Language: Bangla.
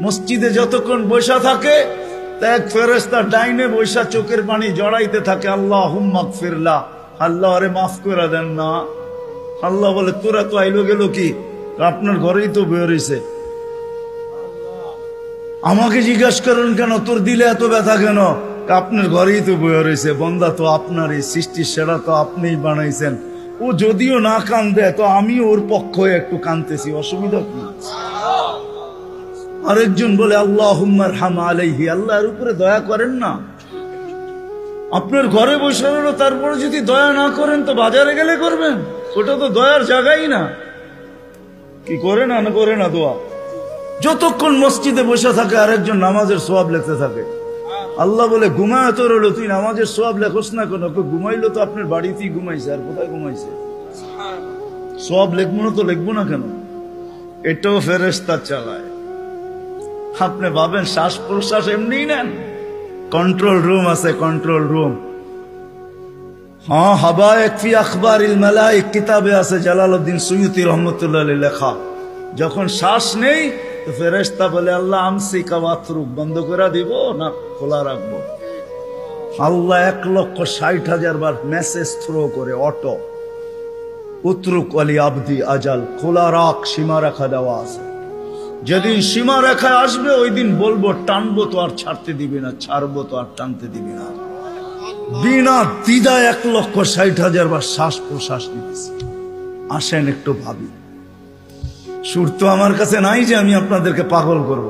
মসজিদে যতক্ষণ বসা থাকে এক ফেরেশতা ডাইনে বসা চোখের পানি জড়াইতে থাকে, আল্লাহুম্মা গফিরলা, আল্লাহ আরে মাফ করে দেন না। আল্লাহ বলে তোরা তো আইলো গেল কি, আপনার ঘরেই তো বের হইছে, আমাকে জিজ্ঞাসা করেন কেন তোর দিলে এত ব্যথা কেন? আপনার ঘরেই তো বের হইছে, বন্দা তো আপনারই সৃষ্টি, সেরা তো আপনিই বানাইছেন। ও যদিও না কান্দে তো আমি ওর পক্ষ হয়ে একটু কান্দতেছি, অসুবিধা কি? আরেকজন বলে আল্লাহুম্মা আরহাম আলাইহি, আল্লাহর উপরে দয়া করেন না। আপনার ঘরে বসে রইল, তারপরে যদি দয়া না করেন তো বাজারে গেলে করবেন, ওটা তো দয়ার জায়গাই না। কি করে না করে না দোয়া? যতক্ষণ মসজিদে বসে থাকে আরেকজন নামাজের সওয়াব লিখতে থাকে। আল্লাহ বলে ঘুমায় তো রইল, তুই নামাজের সওয়াব লেখোস না কেন? ঘুমাইলো তো আপনার বাড়িতেই ঘুমাইছে, আর কোথায় ঘুমাইছে? সওয়াব লিখবো না তো লিখবো না কেন? এটাও ফেরেশতা চালায়। আপনি ভাবেন শ্বাস প্রশ্বাস এমনি নেন? কন্ট্রোল রুম আছে, কন্ট্রোল রুম। হ্যাঁ, হাবায়েক ফি আখবারিল মালায়েক কিতাবে আছে, জালালউদ্দিন সুয়ুতি রহমাতুল্লাহ আলাইহি লেখা। যখন শ্বাস নেই তো ফেরেশতা বলে আল্লাহ আমসিকা ওয়াতরুক, বন্ধ করে দিব না খোলা রাখবো? আল্লাহ 1,60,000 বার মেসেজ থ্রো করে, অটো উতরুক আলী আবদি আজাল, খোলা রাখ, সীমা রেখা দেওয়া আছে। যেদিন সীমা রেখায় আসবে ওই দিন বলবো টানবো তো আর ছাড়তে দিবি না, ছাড়বো তো আর টানতে দিবি না। বিনা দ্বিধায় 1,60,000 বার শ্বাস প্রশ্বাস নিতেছি। আসেন একটু ভাবি। সুর তো আমার কাছে নাই যে আমি আপনাদেরকে পাগল করব।